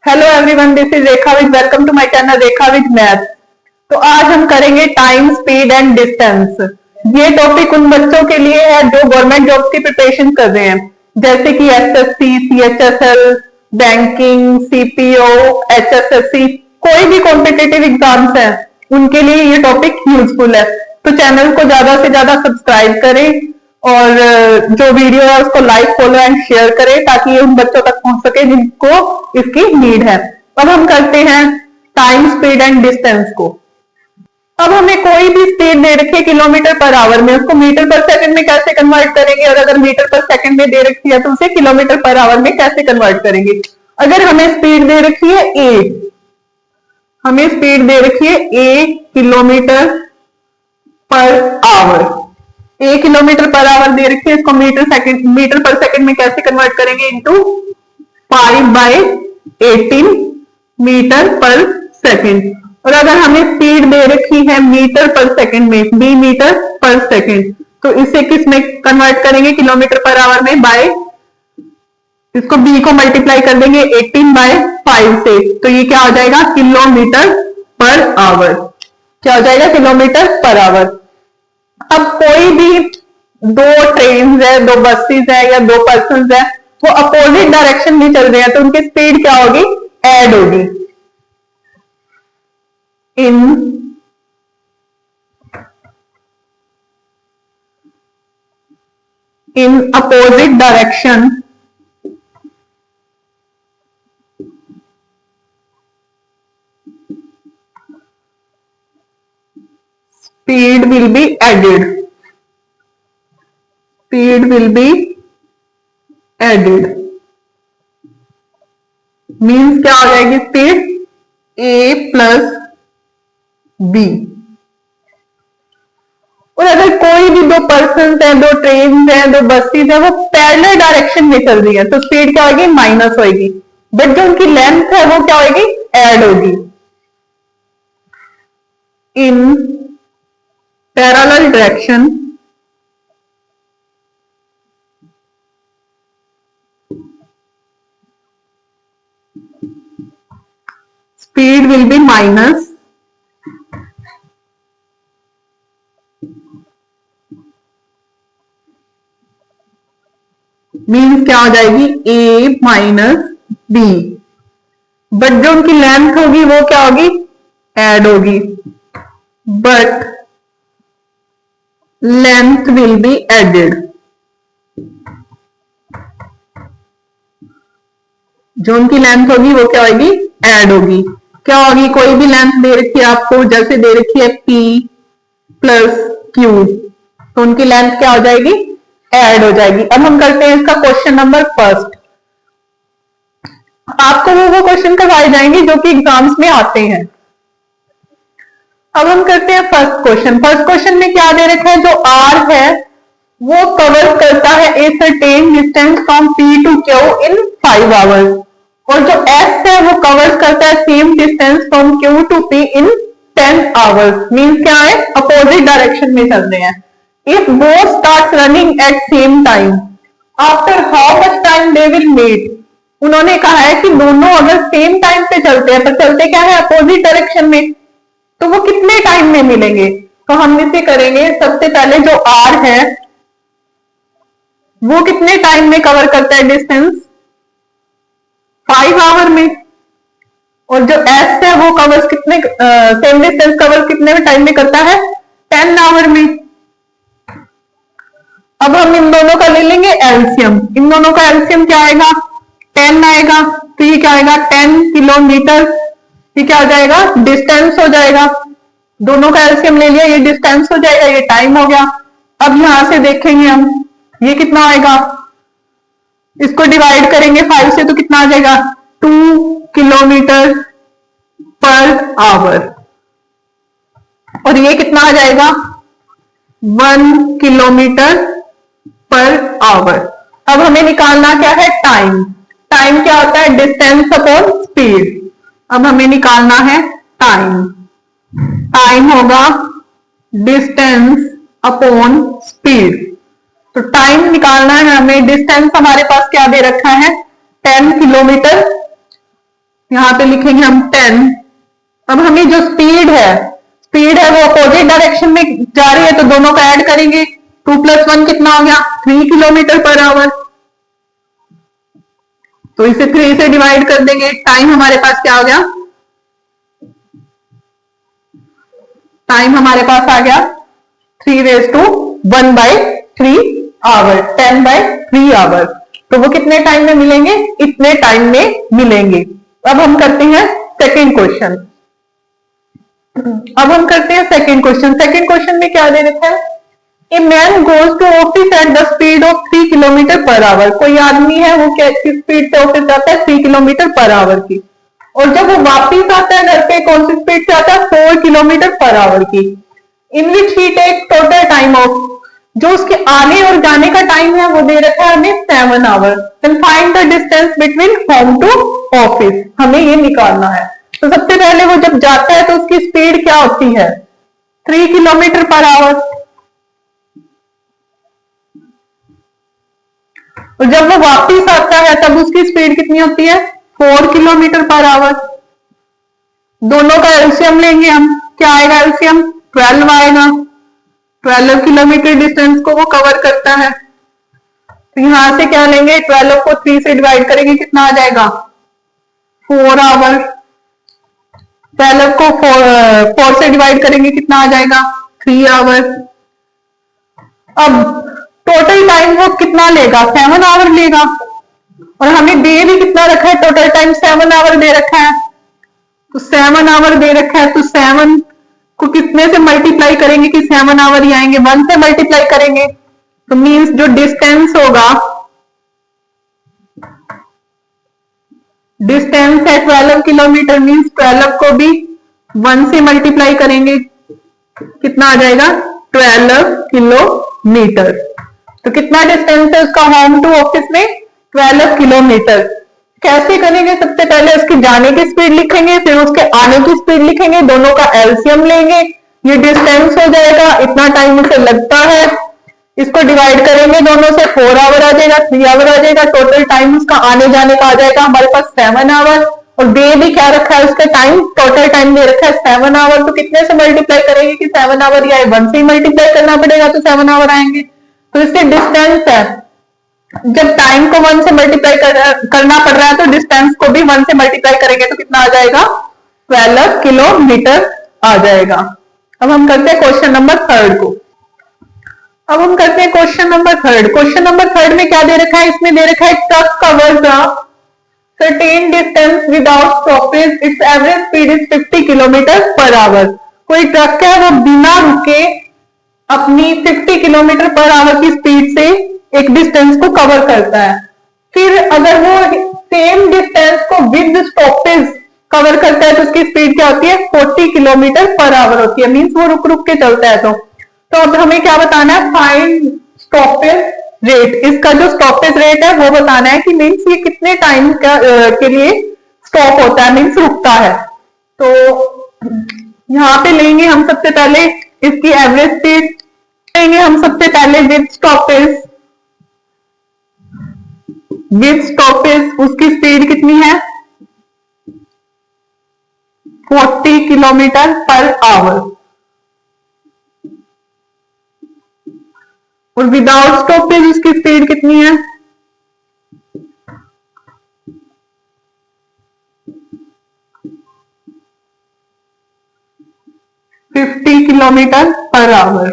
Hello everyone, this is Rekha with welcome to my channel Rekha with math. तो आज हम करेंगे टाइम, स्पीड एंड डिस्टेंस। ये टॉपिक उन बच्चों के लिए है जो गवर्नमेंट जॉब की प्रिपरेशन कर रहे हैं, जैसे कि SSC, CHSL, banking, CPO, HSSC, कोई भी कॉम्पिटिटिव एग्जाम्स हैं उनके लिए ये टॉपिक यूजफुल है। तो चैनल को ज्यादा से ज्यादा सब्सक्राइब करें और जो वीडियो है उसको लाइक, फॉलो एंड शेयर करें ताकि ये उन बच्चों तक पहुंच सके जिनको इसकी नीड है। अब हम करते हैं टाइम, स्पीड एंड डिस्टेंस को। अब हमें कोई भी स्पीड दे रखी है किलोमीटर पर आवर में, उसको मीटर पर सेकंड में कैसे कन्वर्ट करेंगे, और अगर मीटर पर सेकंड में दे रखी है तो उसे किलोमीटर पर आवर में कैसे कन्वर्ट करेंगे। अगर हमें स्पीड दे रखी है हमें स्पीड दे रखी है a kilometre per hour, 1 kilometre per hour दे रखी है, इसको मीटर पर सेकंड में कैसे कन्वर्ट करेंगे, इंटू 5/18 मीटर पर सेकंड। और अगर हमें स्पीड दे रखी है मीटर पर सेकंड में, बी मीटर पर सेकंड, तो इसे किस में कन्वर्ट करेंगे, किलोमीटर पर आवर में, बाय इसको बी को मल्टीप्लाई कर देंगे 18/5 से, तो ये क्या हो जाएगा, किलोमीटर पर आवर। क्या हो जाएगा, किलोमीटर पर आवर। अब कोई भी दो ट्रेन है, दो बसेस है या दो पर्सन है, वो अपोजिट डायरेक्शन में चल रहे हैं, तो उनकी स्पीड क्या होगी, ऐड होगी। In opposite direction speed will be added, speed will be added means क्या हो जाएगी, स्पीड a प्लस बी। और अगर कोई भी दो पर्सन है, दो ट्रेन है, दो बसेस है, वो पैरेलल डायरेक्शन में चल रही है, तो स्पीड क्या होगी, माइनस होगी, बट जो उनकी लेंथ है वो क्या होगी, ऐड होगी। इन parallel direction speed will be minus means क्या हो जाएगी, a माइनस बी, बट जो उनकी लेंथ होगी वो क्या होगी, ऐड होगी, but length will be added. जो उनकी लेंथ होगी वो क्या होगी, ऐड होगी। क्या होगी, कोई भी लेंथ दे रखी है आपको, जैसे दे रखी है P प्लस Q, तो उनकी लेंथ क्या हो जाएगी, ऐड हो जाएगी। अब हम करते हैं इसका क्वेश्चन नंबर फर्स्ट। आपको वो क्वेश्चन करवाए जाएंगे जो कि एग्जाम्स में आते हैं। अब हम करते हैं फर्स्ट क्वेश्चन। फर्स्ट क्वेश्चन में क्या दे रखा है, जो R है वो कवर करता है a certain distance from P to Q in 5 hours, और जो S है वो कवर करता है same distance from Q to P in 10 hours. Means क्या है, अपोजिट डायरेक्शन में चल रहे हैं। If both start running at same time, after how much time they will meet. उन्होंने कहा है कि दोनों अगर सेम टाइम पे चलते हैं, पर चलते क्या है, अपोजिट डायरेक्शन में, तो वो कितने टाइम में मिलेंगे। तो हम इसे करेंगे, सबसे पहले जो R है वो कितने टाइम में कवर करता है डिस्टेंस, 5 आवर में, और जो S है वो कवर्स कितने सेम डिस्टेंस कवर कितने टाइम में करता है, 10 आवर में। अब हम इन दोनों का ले लेंगे एलसीएम। इन दोनों का एलसीएम क्या आएगा, 10 आएगा, तो ये क्या आएगा, 10 किलोमीटर। ये क्या हो जाएगा, डिस्टेंस हो जाएगा। दोनों का एलसीएम ले लिया, ये डिस्टेंस हो जाएगा, ये टाइम हो गया। अब यहां से देखेंगे हम, ये कितना आएगा, इसको डिवाइड करेंगे 5 से, तो कितना आ जाएगा, 2 किलोमीटर पर आवर, और ये कितना आ जाएगा, 1 किलोमीटर पर आवर। अब हमें निकालना क्या है, टाइम। टाइम क्या होता है, डिस्टेंस अपॉन स्पीड। अब हमें निकालना है टाइम। टाइम होगा डिस्टेंस अपॉन स्पीड। तो टाइम निकालना है हमें, डिस्टेंस हमारे पास क्या दे रखा है, 10 किलोमीटर, यहाँ पे लिखेंगे हम 10। अब हमें जो स्पीड है वो अपोजिट डायरेक्शन में जा रही है, तो दोनों का ऐड करेंगे। 2 + 1 कितना हो गया? 3 किलोमीटर पर आवर। तो इसे 3 से डिवाइड कर देंगे। टाइम हमारे पास क्या हो गया? टाइम हमारे पास आ गया 3⁻1/3 आवर, 10/3 आवर। तो वो कितने टाइम में मिलेंगे? इतने टाइम में मिलेंगे। अब हम करते हैं सेकंड क्वेश्चन। सेकंड क्वेश्चन में क्या दे रखा है? A man goes to office at the speed of 3 kilometre per hour. कोई आदमी है, वो किस स्पीड से ऑफिस जाता है? 3 किलोमीटर पर आवर की। और जब वो वापिस आता है घर पे, कौन सी स्पीड से आता है? 4 किलोमीटर पर आवर की। इन विच ही टेक्स टोटल टाइम ऑफ, जो उसके आने और जाने का टाइम है वो दे रखा है हमें 7 hour. Then find the distance between home to office, हमें ये निकालना है। तो सबसे पहले वो जब जाता है तो उसकी स्पीड क्या होती है? 3 किलोमीटर पर आवर। और जब वो वापिस आता है तब उसकी स्पीड कितनी होती है? 4 किलोमीटर पर आवर। दोनों का एलसीएम लेंगे हम। क्या आएगा एलसीएम? 12 आएगा। 12 किलोमीटर डिस्टेंस को वो कवर करता है। तो यहां से क्या लेंगे? 12 को 3 से डिवाइड करेंगे, कितना आ जाएगा? 4 आवर। 12 को 4 से डिवाइड करेंगे, कितना आ जाएगा? 3 आवर। अब टोटल टाइम वो कितना लेगा? 7 आवर लेगा। और हमें दे भी कितना रखा है? टोटल टाइम 7 आवर दे रखा है। तो 7 आवर दे रखा है, तो 7 को कितने से मल्टीप्लाई करेंगे कि 7 आवर ही आएंगे? 1 से मल्टीप्लाई करेंगे। तो मीन्स जो डिस्टेंस होगा, डिस्टेंस है 12 किलोमीटर, मीन्स 12 को भी 1 से मल्टीप्लाई करेंगे, कितना आ जाएगा? 12 किलोमीटर। तो कितना डिस्टेंस है उसका होम टू ऑफिस में? 12 किलोमीटर। कैसे करेंगे? सबसे पहले उसकी जाने की स्पीड लिखेंगे, फिर उसके आने की स्पीड लिखेंगे, दोनों का एलसीएम लेंगे, ये डिस्टेंस हो जाएगा, इतना टाइम उसे लगता है। इसको डिवाइड करेंगे दोनों से, 4 आवर आ जाएगा, 3 आवर आ जाएगा। टोटल टाइम उसका आने जाने का आ जाएगा हमारे पास 7 आवर। और दे भी क्या रखा है? उसका टाइम, टोटल टाइम दे रखा है 7 आवर। तो कितने से मल्टीप्लाई करेंगे कि 7 आवर ही आए? 1 से मल्टीप्लाई करना पड़ेगा, तो 7 आवर आएंगे। तो इससे डिस्टेंस है, जब टाइम को 1 से मल्टीप्लाई करना पड़ रहा है तो डिस्टेंस को भी 1 से मल्टीप्लाई करेंगे, तो कितना आ जाएगा? 12 किलोमीटर आ जाएगा। अब हम करते हैं क्वेश्चन नंबर 3 को। क्वेश्चन नंबर थर्ड में क्या दे रखा है? इसमें दे रखा है truck covers a certain distance without stoppage, it's average speed is 50 kilometre per hour. कोई ट्रक है, वो बिना रुके अपनी 50 किलोमीटर पर आवर की स्पीड से एक डिस्टेंस को कवर करता है। फिर अगर वो सेम डिस्टेंस को विद स्टॉपेज कवर करता है तो उसकी स्पीड क्या होती है? 40 किलोमीटर पर आवर होती है। मीन्स वो रुक रुक के चलता है। तो अब हमें क्या बताना है? Find stoppage rate. इसका जो स्टॉपेज रेट है वो बताना है कि मीन्स ये कितने टाइम के लिए स्टॉप होता है, मीन्स रुकता है। तो यहाँ पे लेंगे हम सबसे पहले इसकी एवरेज स्पीड, लेंगे हम सबसे पहले विद स्टॉपेज उसकी स्पीड कितनी है? 40 किलोमीटर पर आवर। और विदाउट स्टॉपेज उसकी स्पीड कितनी है? 50 किलोमीटर पर आवर।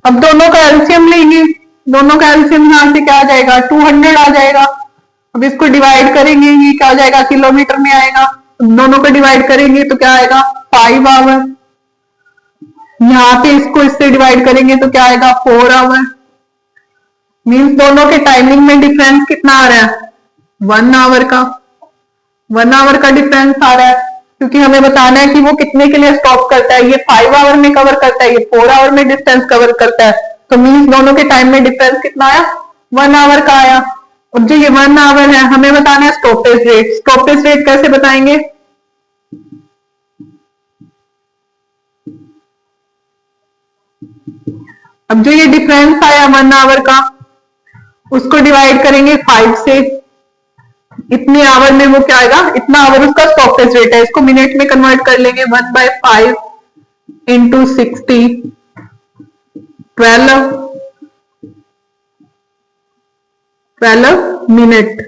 अब दोनों का एलसीएम लेंगे, दोनों का एलसीएम यहां से क्या आ जाएगा? 200 आ जाएगा। अब इसको डिवाइड करेंगे, ये क्या आ जाएगा? किलोमीटर में आएगा। दोनों को डिवाइड करेंगे तो क्या आएगा? 5 आवर। यहाँ पे इसको इससे डिवाइड करेंगे तो क्या आएगा? 4 आवर। मीन्स दोनों के टाइमिंग में डिफरेंस कितना आ रहा है? 1 आवर का। 1 आवर का डिफरेंस आ रहा है, क्योंकि हमें बताना है कि वो कितने के लिए स्टॉप करता है। ये 5 आवर में कवर करता है, ये 4 आवर में डिस्टेंस कवर करता है। तो मीन्स दोनों के टाइम में डिफरेंस कितना आया? 1 आवर का आया। और जो ये 1 आवर है, हमें बताना है स्टॉपेज रेट। स्टॉपेज रेट कैसे बताएंगे? अब जो ये डिफरेंस आया 1 आवर का, उसको डिवाइड करेंगे 5 से। इतने आवर में वो क्या आएगा, इतना आवर उसका स्टॉपेज रेट है, इसको मिनट में कन्वर्ट कर लेंगे, 1/5 इंटू 60, 12 मिनट।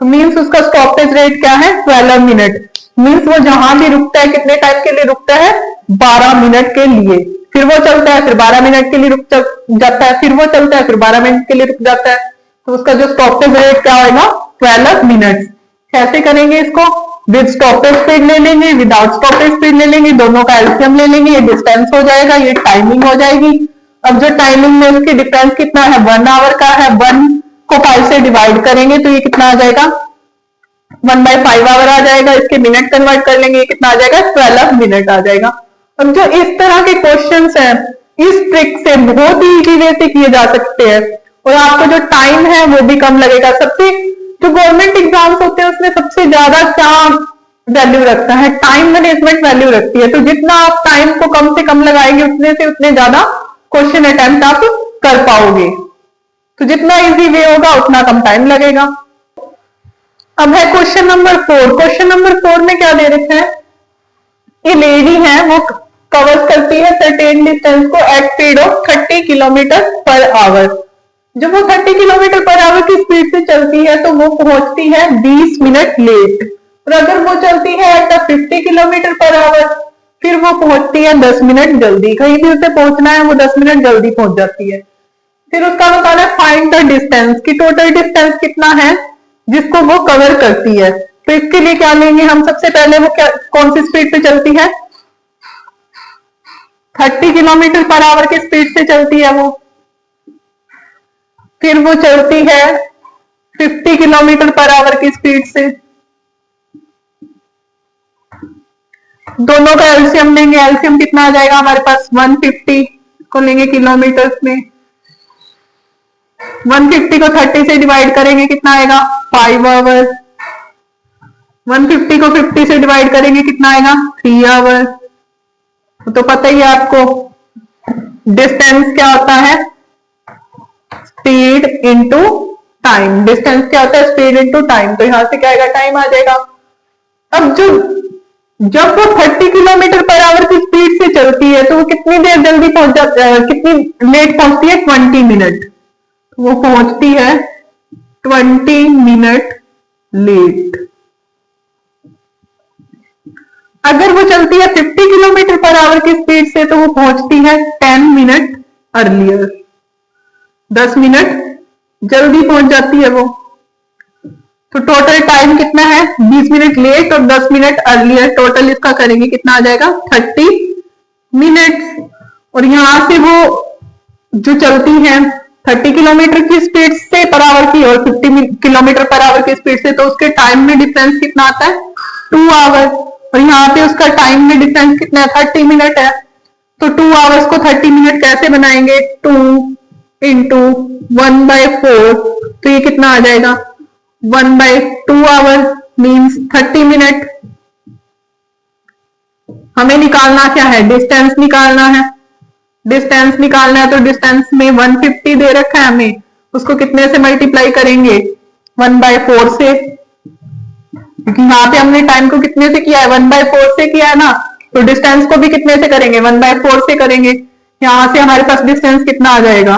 तो मीन्स उसका स्टॉपेज रेट क्या है, 12 मिनट। मीन्स वो जहां भी रुकता है कितने टाइम के लिए रुकता है, 12 मिनट के लिए। फिर वो चलता है, फिर 12 मिनट के लिए रुक जाता है, फिर वो चलता है, फिर 12 मिनट के लिए रुक जाता है। तो उसका जो स्टॉपेज रेट क्या होगा, 12 मिनट। कैसे करेंगे इसको, विद स्टॉपेज स्पीड ले लेंगे, विदाउट स्टॉपेज स्पीड ले लेंगे, दोनों का एलसीएम ले लेंगे, ये डिस्टेंस हो जाएगा, ये टाइमिंग हो जाएगी। अब जो टाइमिंग में उसकी डिफरेंस कितना है, 1 आवर का है, 1 को 5 से डिवाइड करेंगे तो ये कितना आ जाएगा, 1/5 आवर आ जाएगा। इसके मिनट कन्वर्ट कर लेंगे, ये कितना आ जाएगा, 12 मिनट आ जाएगा। अब जो इस तरह के क्वेश्चंस हैं, इस ट्रिक से बहुत ही इजी वे से किए जा सकते हैं, और आपको जो टाइम है वो भी कम लगेगा। सबसे जो गवर्नमेंट एग्जाम्स होते हैं उसमें सबसे ज्यादा क्या वैल्यू रखता है, टाइम मैनेजमेंट वैल्यू रखती है। तो जितना आप टाइम को कम से कम लगाएंगे उतने से उतने ज्यादा क्वेश्चन अटेम्प्ट आप कर पाओगे। तो जितना इजी वे होगा उतना कम टाइम लगेगा। अब है क्वेश्चन नंबर 4। क्वेश्चन नंबर 4 में क्या दे रखा है, ये लेडी है, वो कवर करती है सर्टेन डिस्टेंस को at speed of 30 kilometre per hour. जब वो 30 किलोमीटर पर आवर की स्पीड से चलती है तो वो पहुंचती है 20 मिनट लेट। और अगर वो चलती है एट 50 किलोमीटर पर आवर, फिर वो पहुंचती है 10 मिनट जल्दी। कहीं भी उसे पहुंचना है वो 10 मिनट जल्दी पहुंच जाती है। फिर उसका बताना है फाइंड द डिस्टेंस, की टोटल डिस्टेंस कितना है जिसको वो कवर करती है। तो इसके लिए क्या लेंगे हम, सबसे पहले वो कौन सी स्पीड पे चलती है, 30 किलोमीटर पर आवर की स्पीड से चलती है वो। फिर वो चलती है 50 किलोमीटर पर आवर की स्पीड से। दोनों का एलसीएम लेंगे, एलसीएम कितना आ जाएगा हमारे पास, 150 को लेंगे किलोमीटर में, 150 को 30 से डिवाइड करेंगे कितना आएगा, 5 आवर। 150 को 50 से डिवाइड करेंगे कितना आएगा, 3 आवर। तो पता ही है आपको डिस्टेंस क्या होता है, स्पीड इनटू टाइम। डिस्टेंस क्या होता है, स्पीड इनटू टाइम। तो यहां से क्या आएगा, टाइम आ जाएगा। अब जब वो 30 किलोमीटर पर आवर की स्पीड से चलती है तो वो कितनी देर जल्दी पहुंच जाती है, कितनी लेट पहुंचती है, 20 मिनट। वो पहुंचती है 20 मिनट लेट। अगर वो चलती है 50 किलोमीटर पर आवर की स्पीड से तो वो पहुंचती है 10 मिनट अर्लियर, 10 मिनट जल्दी पहुंच जाती है वो। तो टोटल टाइम कितना है, 20 मिनट लेट और 10 मिनट अर्लियर। टोटल इसका करेंगे कितना आ जाएगा, 30 मिनट। और यहां से वो जो चलती है 30 किलोमीटर की स्पीड से पर आवर की और 50 किलोमीटर पर आवर की स्पीड से, तो उसके टाइम में डिफरेंस कितना आता है, 2 आवर। और यहाँ पे उसका टाइम में डिफरेंस कितना है, 30 मिनट है। तो 2 आवर्स को 30 मिनट कैसे बनाएंगे, 2 इंटू 1/4। तो ये कितना आ जाएगा, 1/2 आवर मीन्स 30 मिनट। हमें निकालना क्या है, डिस्टेंस निकालना है। डिस्टेंस निकालना है तो डिस्टेंस में 150 दे रखा है हमें, उसको कितने से मल्टीप्लाई करेंगे, 1/4 से। क्योंकि यहाँ पे हमने टाइम को कितने से किया है, 1/4 से किया है ना, तो डिस्टेंस को भी कितने से करेंगे, 1/4 से करेंगे। यहां से हमारे पास डिस्टेंस कितना आ जाएगा,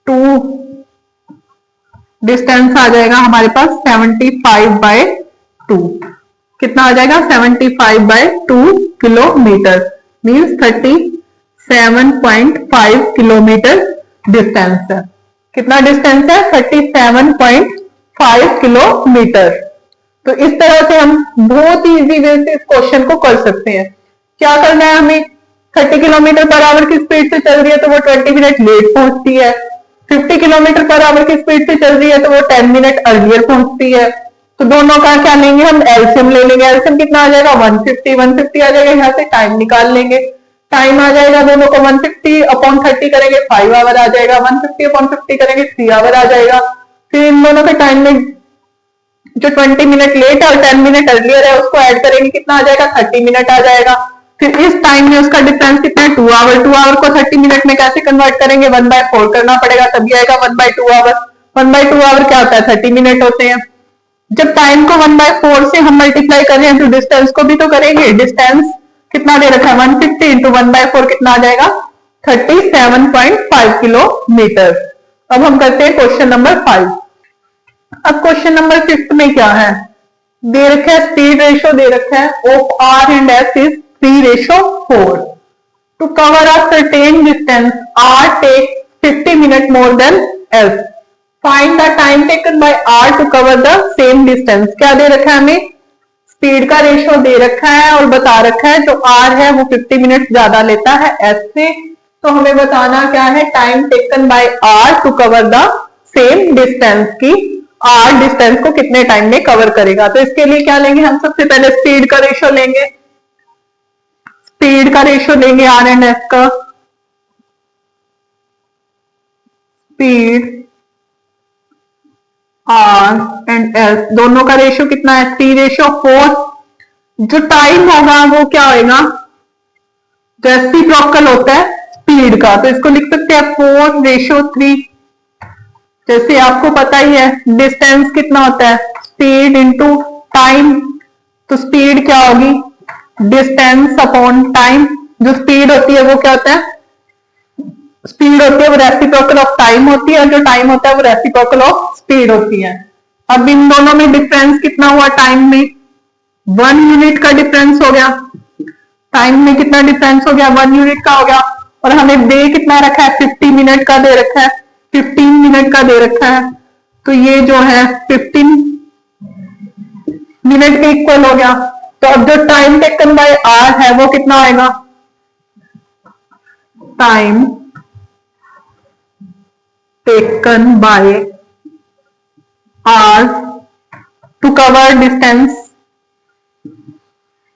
2। डिस्टेंस आ जाएगा हमारे पास 75/2। कितना आ जाएगा, 75/2 किलोमीटर मीन्स 37.5 किलोमीटर डिस्टेंस है। कितना डिस्टेंस है, 37.5 किलोमीटर। तो इस तरह से हम बहुत ही इजी वे से इस क्वेश्चन को कर सकते हैं। क्या करना है हमें, 30 किलोमीटर पर आवर की स्पीड से चल रही है तो वो 20 मिनट लेट पहुंचती है। 50 किलोमीटर पर आवर की स्पीड से चल रही है तो वो 10 मिनट अर्लियर पहुंचती है। तो दोनों का क्या लेंगे हम, एलसीएम ले लेंगे। एलसीएम कितना आ जाएगा, 150 आ जाएगा। यहाँ से टाइम निकाल लेंगे, टाइम आ जाएगा दोनों को 150/30 करेंगे 5 आवर आ जाएगा, 150/50 करेंगे 3 आवर आ जाएगा। फिर इन दोनों के टाइम में जो 20 मिनट लेट है और 10 मिनट अर्लियर है उसको ऐड करेंगे, कितना आ जाएगा, 30 मिनट आ जाएगा। फिर इस टाइम में उसका डिफरेंस कितना है, 2 आवर। 2 आवर को 30 मिनट में कैसे कन्वर्ट करेंगे, 1/4 करना पड़ेगा, तभी आएगा 1/2 आवर। 1/2 आवर क्या होता है, 30 मिनट होते हैं। जब टाइम को 1/4 से हम मल्टीप्लाई कर रहे हैं तो डिस्टेंस को भी तो करेंगे। डिस्टेंस कितना दे रखा है, 150 इंटू 1/4 कितना आ जाएगा, 37.5 किलोमीटर। अब हम करते हैं क्वेश्चन नंबर 5। अब क्वेश्चन नंबर 6 में क्या है, दे रखा है स्पीड रेशो दे रखा है of R and S is 3:4। To cover a certain distance R take 50 minute more than S. Find the time taken by R to cover the same distance. क्या दे रखा है हमें, स्पीड का रेशो दे रखा है और बता रखा है जो आर है वो 50 मिनट ज्यादा लेता है एस से। तो हमें बताना क्या है, time taken by R to cover the same distance की आर डिस्टेंस को कितने टाइम में कवर करेगा। तो इसके लिए क्या लेंगे हम, सबसे पहले स्पीड का रेशो लेंगे। स्पीड का रेशो लेंगे आर एंड एस का। स्पीड आर एंड एस दोनों का रेशो कितना है, 3:4। जो टाइम होगा वो क्या होगा, रेसिप्रोकल होता है स्पीड का, तो इसको लिख सकते हैं 4:3। जैसे आपको पता ही है डिस्टेंस कितना होता है, स्पीड इंटू टाइम। तो स्पीड क्या होगी, डिस्टेंस अपॉन टाइम। जो स्पीड होती है वो क्या होता है, स्पीड होती है वो रेसिप्रोकल ऑफ टाइम होती है, और जो टाइम होता है वो रेसिप्रोकल ऑफ स्पीड होती है। अब इन दोनों में डिफरेंस कितना हुआ, टाइम में 1 यूनिट का डिफरेंस हो गया। टाइम में कितना डिफरेंस हो गया, 1 यूनिट का हो गया। और हमें दे कितना रखा है, 50 मिनट का दे रखा है, 15 मिनट का दे रखा है। तो ये जो है 15 मिनट के इक्वल हो गया। तो अब जो टाइम टेकन बाय आर है वो कितना आएगा, time taken by R to cover distance,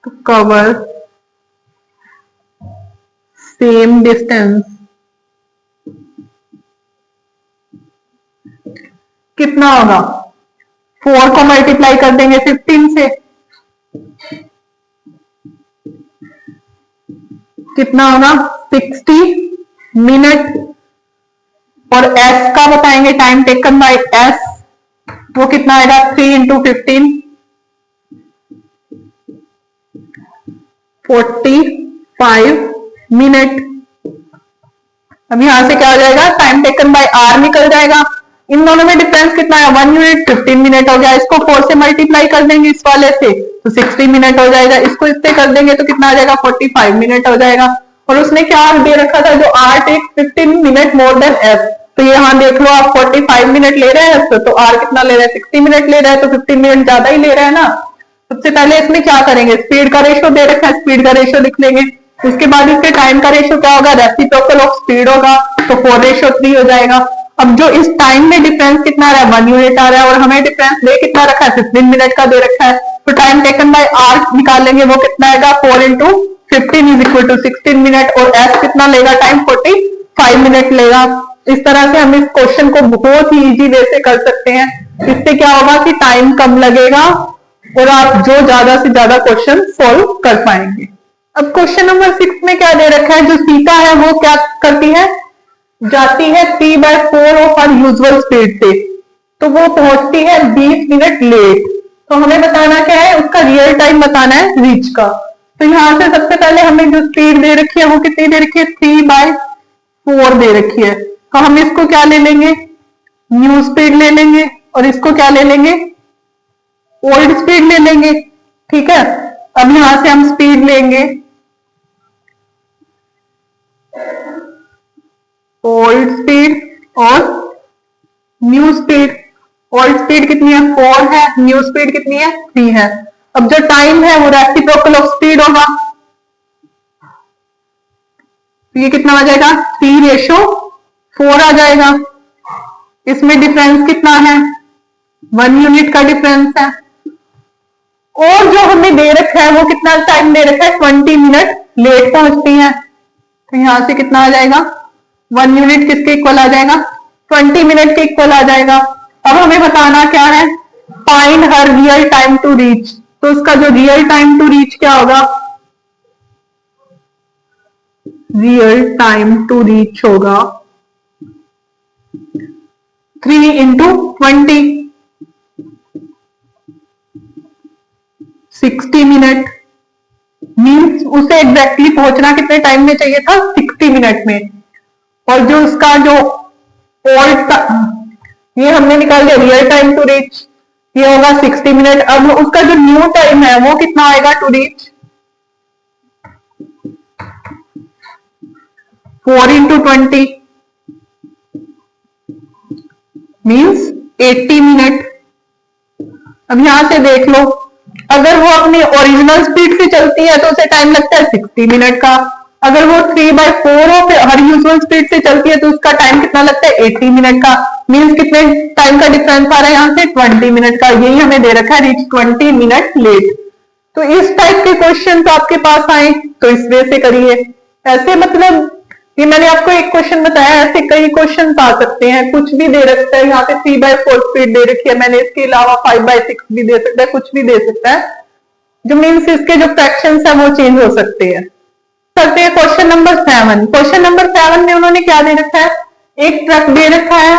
to cover same distance कितना होगा, 4 को मल्टीप्लाई कर देंगे 15 से, कितना होगा 60 मिनट। और एस का बताएंगे, टाइम टेकन बाय एस वो कितना आएगा, 3 इंटू 15 45 मिनट। अब यहां से क्या हो जाएगा, टाइम टेकन बाय आर निकल जाएगा। इन दोनों में डिफरेंस कितना है, 1 यूनिट, 15 मिनट हो गया। इसको 4 से मल्टीप्लाई कर देंगे इस वाले से तो 60 मिनट हो जाएगा। इसको इससे कर देंगे तो कितना आ जाएगा, 45 मिनट हो जाएगा। और उसने क्या दे रखा था, जो R take 15 minute more than S. तो यहाँ देख लो आप 45 मिनट ले रहे हैं तो आर कितना ले रहा है, 60 मिनट ले रहा है, तो 15 मिनट ज्यादा ही ले रहा है ना। सबसे पहले इसमें क्या करेंगे, स्पीड का रेशो दे रखा है, स्पीड का रेशो लिख लेंगे। उसके बाद इसके टाइम का रेशो क्या होगा, रेसिप्रोकल ऑफ स्पीड होगा, तो 4:3 हो जाएगा। अब जो इस टाइम में डिफरेंस कितना आ रहा है, 1 यूनिट आ रहा है, और हमें डिफरेंस दे कितना रखा है, 15 मिनट का दे रखा है। तो टाइम टेकन बाय आर निकालेंगे, वो कितना आएगा, 4 into 15 is equal to 16 minute. और एस कितना लेगा, टाइम 45 मिनट लेगा। इस तरह से हम इस क्वेश्चन को बहुत ही इजी वे से कर सकते हैं। इससे क्या होगा कि टाइम कम लगेगा और आप जो ज्यादा से ज्यादा क्वेश्चन सोल्व कर पाएंगे। अब क्वेश्चन नंबर 6 में क्या दे रखा है, जो सीता है वो क्या करती है, जाती है 3/4 ऑफ हर यूजुअल स्पीड से, तो वो पहुंचती है 20 मिनट लेट। तो हमें बताना क्या है, उसका रियल टाइम बताना है रीच का। तो यहां से सबसे पहले हमें जो स्पीड दे रखी है वो कितनी दे रखी है, 3/4 दे रखी है। तो हम इसको क्या ले लेंगे, न्यू स्पीड ले लेंगे, और इसको क्या ले लेंगे, ओल्ड स्पीड ले लेंगे। ठीक है, अब यहां से हम स्पीड लेंगे ओल्ड स्पीड और न्यू स्पीड। ओल्ड स्पीड कितनी है, 4 है, न्यू स्पीड कितनी है, 3 है। अब जो टाइम है वो रेसिप्रोकल ऑफ स्पीड होगा, तो ये कितना आ जाएगा, 3:4 आ जाएगा। इसमें डिफरेंस कितना है, 1 यूनिट का डिफरेंस है। और जो हमें दे रखा है वो कितना टाइम दे रखा है, 20 मिनट लेट पहुंचती है। तो यहां से कितना आ जाएगा, 1 यूनिट किसके इक्वल आ जाएगा, 20 मिनट के इक्वल आ जाएगा। अब हमें बताना क्या है, find her real time to reach. तो उसका जो रियल टाइम टू रीच क्या होगा, रियल टाइम टू रीच होगा 3 इंटू 20, 60 मिनट। मीन्स उसे एग्जैक्टली पहुंचना कितने टाइम में चाहिए था? 60 मिनट में। और जो उसका जो ओल्ड, ये हमने निकाल दिया रियल टाइम टू रीच, ये होगा 60 मिनट। अब उसका जो न्यू टाइम है वो कितना आएगा to reach? 4 into 20 means 80 minute. अब यहां से देख लो, अगर वो अपनी ओरिजिनल स्पीड से चलती है तो उसे टाइम लगता है 60 मिनट का। अगर वो 3/4 ऑफ हर यूजुअल स्पीड से चलती है तो उसका टाइम कितना लगता है? 80 मिनट का। मीन्स कितने टाइम का डिफरेंस आ रहा है यहाँ से? 20 मिनट का। यही हमें दे रखा है, रीच 20 मिनट लेट। तो इस टाइप के क्वेश्चन आपके पास आए तो इस वे से करिए। ऐसे मतलब ये मैंने आपको एक क्वेश्चन बताया, ऐसे कई क्वेश्चन आ सकते हैं। कुछ भी दे रखता है, यहाँ पे 3/4 स्पीड दे रखी है मैंने, इसके अलावा 5/6 भी दे सकता है, कुछ भी दे सकता है। जो मीन्स इसके जो फ्रैक्शंस है वो चेंज हो सकते हैं। करते हैं क्वेश्चन नंबर 7। क्वेश्चन नंबर 7 में उन्होंने क्या दे रखा है? एक ट्रक दे रखा है,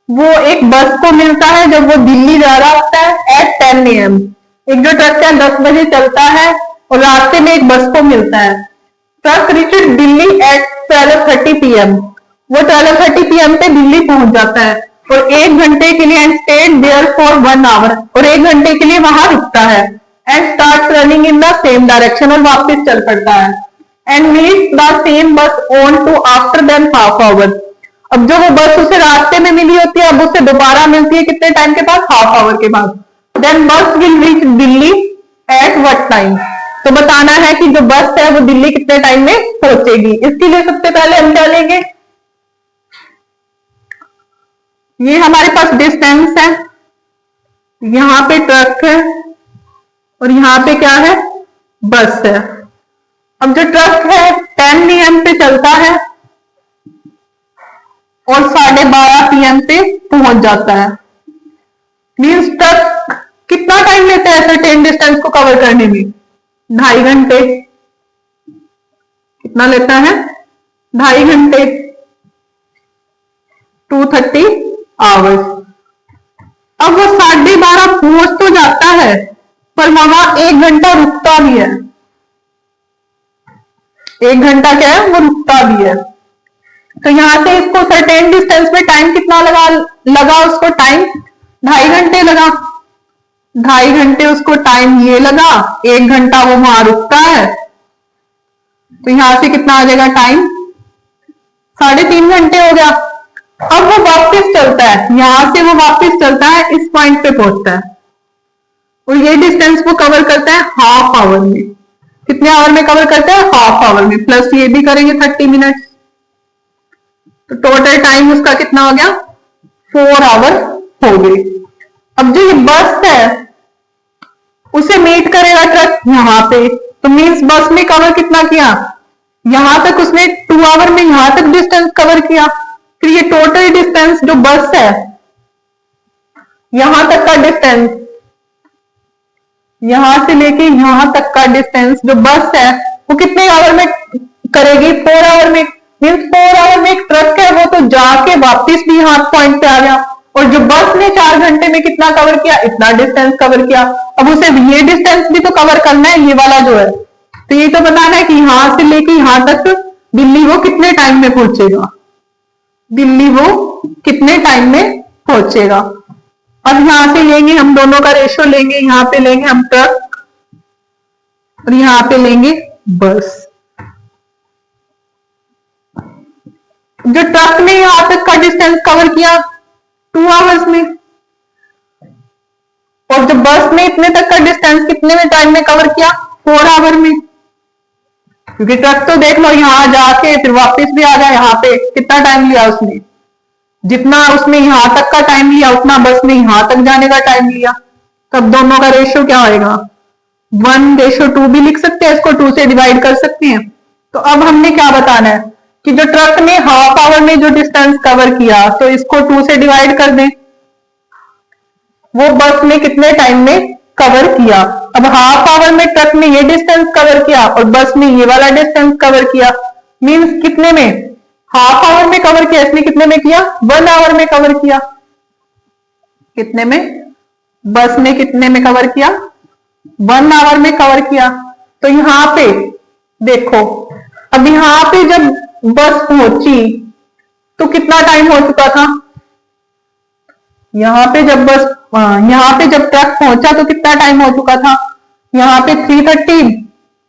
वो एक बस को मिलता है जब वो दिल्ली जा रहा होता है एट 10 AM। एक जो ट्रक है 10 बजे चलता है और रास्ते में एक बस को मिलता है। Truck reached Delhi at 12:30 PM। वो 12:30 PM पे दिल्ली पहुंच जाता है और 1 घंटे के लिए and stayed there for 1 hour, और 1 घंटे के लिए वहां रुकता है and start running in the same direction, और वापस चल पड़ता है and meet the same bus on to after then half hour. अब जो वो बस उसे रास्ते में मिली होती है अब उसे दोबारा मिलती है कितने टाइम के बाद? हाफ आवर के बाद। देन बस will reach Delhi at what time. तो बताना है कि जो बस है वो दिल्ली कितने टाइम में पहुंचेगी। इसके लिए सबसे पहले हम क्या लेंगे? ये हमारे पास डिस्टेंस है, यहां पे ट्रक है और यहां पे क्या है? बस है। अब जो ट्रक है 10 AM पे चलता है और 12:30 PM पे पहुंच जाता है। मीन्स ट्रक कितना टाइम लेता है सर्टेन डिस्टेंस को कवर करने में? 2.5 घंटे। कितना लेता है? 2.5 घंटे, 230 आवर्स। अब वो 12:30 पहुंच तो जाता है पर वहां 1 घंटा रुकता भी है। 1 घंटा क्या है? वो रुकता भी है। तो यहां से इसको सर्टेन डिस्टेंस में टाइम कितना लगा उसको टाइम? 2.5 घंटे लगा। 2.5 घंटे उसको टाइम ये लगा, 1 घंटा वो वहां रुकता है, तो यहां से कितना आ जाएगा टाइम? 3.5 घंटे हो गया। अब वो वापस चलता है, यहां से वो वापस चलता है, इस पॉइंट पे पहुंचता है और ये डिस्टेंस वो कवर करता है हाफ आवर में। कितने आवर में कवर करता है? हाफ आवर में। प्लस ये भी करेंगे 30 मिनट, तो टोटल टाइम उसका कितना हो गया? 4 आवर हो गए। अब जो ये बस है उसे मीट करेगा ट्रक यहां पे, तो मीन्स बस ने कवर कितना किया? यहां तक उसने 2 आवर में यहां तक डिस्टेंस कवर किया। फिर ये टोटल डिस्टेंस जो बस है यहां तक का डिस्टेंस, यहां से लेके यहां तक का डिस्टेंस जो बस है वो कितने आवर में करेगी? 4 आवर में। मीन्स 4 आवर में एक ट्रक है वो तो जाके वापस भी यहाँ पॉइंट पे आ गया, और जो बस ने 4 घंटे में कितना कवर किया? इतना डिस्टेंस कवर किया। अब उसे ये डिस्टेंस भी तो कवर करना है, ये वाला जो है, तो ये तो बताना है कि यहां से लेके यहां तक दिल्ली वो कितने टाइम में पहुंचेगा। दिल्ली वो कितने टाइम में पहुंचेगा। अब यहां से लेंगे हम दोनों का रेशो लेंगे, यहां पे लेंगे हम ट्रक और यहां पे लेंगे बस। जो ट्रक ने यहां तक का डिस्टेंस कवर किया 2 आवर्स में, और जो बस ने इतने तक का डिस्टेंस कितने में टाइम में कवर किया? 4 आवर में। क्योंकि ट्रक तो देख लो यहां जाके फिर वापस भी आ जाए, यहाँ पे कितना टाइम लिया उसने? जितना उसने यहां तक का टाइम लिया उतना बस ने यहां तक जाने का टाइम लिया। तब दोनों का रेशियो क्या होगा? 1:2 भी लिख सकते हैं, इसको 2 से डिवाइड कर सकते हैं। तो अब हमने क्या बताना है कि जो ट्रक ने हाफ आवर में जो डिस्टेंस कवर किया तो इसको 2 से डिवाइड कर दें। वो बस ने कितने टाइम में कवर किया? अब हाफ आवर में ट्रक ने ये डिस्टेंस कवर किया और बस ने ये वाला डिस्टेंस कवर किया। मींस कितने में? हाफ आवर में कवर किया, इसने कितने में किया? 1 आवर में कवर किया। कितने में? बस ने कितने में कवर किया? 1 आवर में कवर किया। तो यहां पे देखो, अब यहां पे जब बस पहुंची तो कितना टाइम हो चुका था? यहाँ पे जब बस यहाँ पे जब ट्रक पहुंचा तो कितना टाइम हो चुका था? यहाँ पे 3:30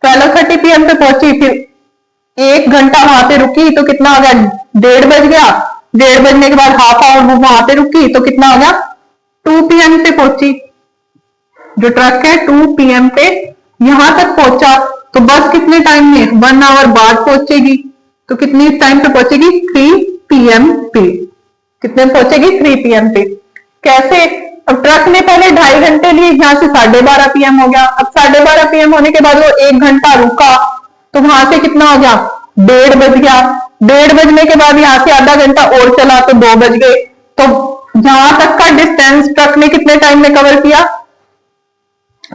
12:30 PM पे पहुंची, फिर 1 घंटा वहां पे रुकी तो कितना हो गया? 1:30 बज गया। 1:30 बजने के बाद हाफ आवर वो वहां पे रुकी तो कितना हो गया? 2 PM पे पहुंची। जो ट्रक है 2 PM पे यहां तक पहुंचा, तो बस कितने टाइम में? 1 आवर बाद पहुंचेगी। तो कितनी टाइम पे पहुंचेगी? 3 PM पे। कितने पहुंचेगी? 3 PM पे। कैसे? अब ट्रक ने पहले 2.5 घंटे लिए, यहां से 12:30 PM हो गया। अब 12:30 PM होने के बाद वो 1 घंटा रुका तो वहां से कितना हो गया? 1:30 बज गया। 1:30 बजने के बाद यहां से आधा घंटा और चला तो 2 बज गए। तो यहां तक का डिस्टेंस ट्रक ने कितने टाइम में कवर किया?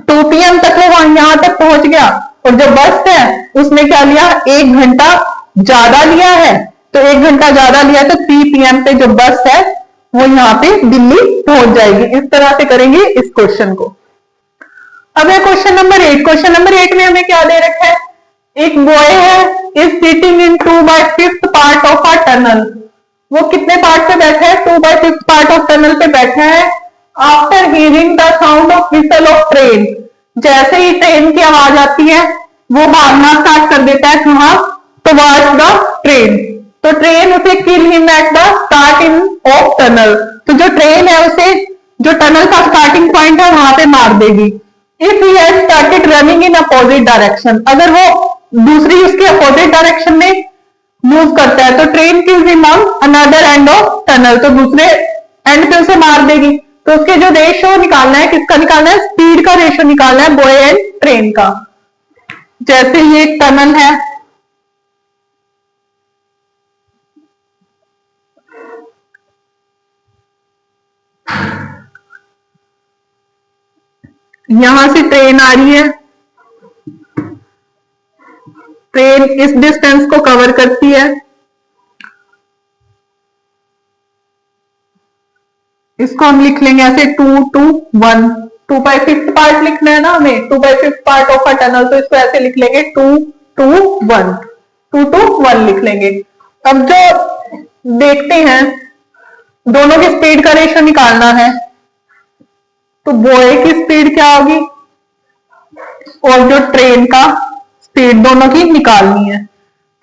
2 PM तक वो यहां तक पहुंच गया। और जो बस है उसने क्या लिया? 1 घंटा ज्यादा लिया है। तो 1 घंटा ज्यादा लिया तो 3 PM पे जो बस है वो यहाँ पे दिल्ली पहुंच जाएगी। इस तरह से करेंगे इस क्वेश्चन को। अब है क्वेश्चन नंबर 8। क्वेश्चन नंबर 8 में हमें क्या दे रखा है? एक बॉय है, is sitting in 2/5 part of a tunnel. वो कितने पार्ट पे बैठा है? 2/5 पार्ट ऑफ टनल पे बैठा है। After hearing the sound of whistle of train, जैसे ही ट्रेन की आवाज आती है वो भागना स्टार्ट कर देता है। कहां? Towards the train. तो ट्रेन उसे kill him at the start in of tunnel. तो जो ट्रेन है उसे जो टनल का स्टार्टिंग पॉइंट है वहां पे मार देगी। If he has started running in opposite direction, अगर वो दूसरी उसके अपोजिट डायरेक्शन में मूव करता है तो train kills him on another end of tunnel, तो दूसरे एंड पे उसे मार देगी। तो उसके जो रेशो निकालना है, किसका निकालना है? स्पीड का रेशो निकालना है बॉय एंड ट्रेन का। जैसे ये एक टनल है, यहां से ट्रेन आ रही है, ट्रेन इस डिस्टेंस को कवर करती है, इसको हम लिख लेंगे ऐसे 2 to 1। 2/5 पार्ट लिखना है ना हमें, 2/5 पार्ट ऑफ अ टनल, तो इसको ऐसे लिख लेंगे 2 to 1। 2 to 1 लिख लेंगे। अब जो देखते हैं, दोनों की स्पीड का रेशो निकालना है। तो बॉय की स्पीड क्या होगी और जो ट्रेन का स्पीड, दोनों की निकालनी है।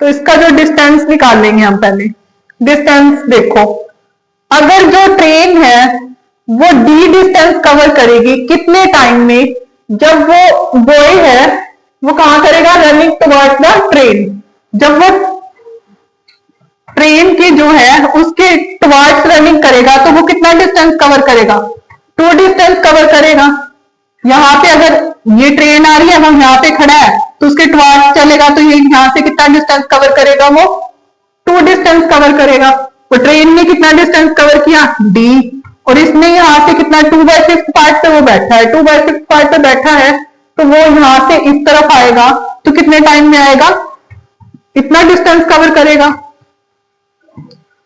तो इसका जो डिस्टेंस निकाल लेंगे हम पहले। डिस्टेंस देखो, अगर जो ट्रेन है वो डी डिस्टेंस कवर करेगी कितने टाइम में? जब वो बॉय है वो कहां करेगा? Running towards the train. जब वो ट्रेन के जो है उसके टुवर्ड्स रनिंग करेगा तो वो कितना डिस्टेंस कवर करेगा? 2 डिस्टेंस कवर करेगा। यहाँ पे अगर ये ट्रेन आ रही है, वो यहाँ पे खड़ा है तो उसके टुवर्ड्स चलेगा तो ये यहाँ से कितना डिस्टेंस कवर करेगा? वो 2 डिस्टेंस कवर करेगा। तो ट्रेन ने कितना डिस्टेंस कवर किया? डी। और इसने यहाँ से कितना? 2/5 पार्ट पे वो बैठा है, 2/5 पार्ट पे बैठा है तो वो यहाँ से इस तरफ आएगा तो कितने टाइम में आएगा? इतना डिस्टेंस कवर करेगा।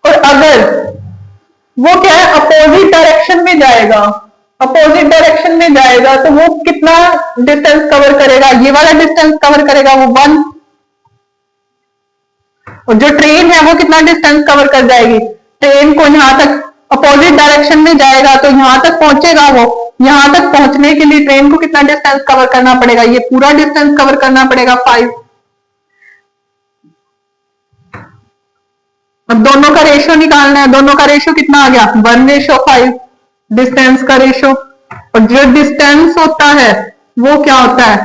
और अगर वो क्या है? अपोजिट डायरेक्शन में जाएगा, अपोजिट डायरेक्शन में जाएगा तो वो कितना डिस्टेंस कवर करेगा? ये वाला डिस्टेंस कवर करेगा वो 1। और जो ट्रेन है वो कितना डिस्टेंस कवर कर जाएगी? ट्रेन को यहां तक अपोजिट डायरेक्शन में जाएगा तो यहां तक पहुंचेगा वो। यहां तक पहुंचने के लिए ट्रेन को कितना डिस्टेंस कवर करना पड़ेगा? ये पूरा डिस्टेंस कवर करना पड़ेगा 5। अब दोनों का रेशो निकालना है। दोनों का रेशो कितना आ गया? 1:5 डिस्टेंस का रेशो। और जो डिस्टेंस होता है वो क्या होता है?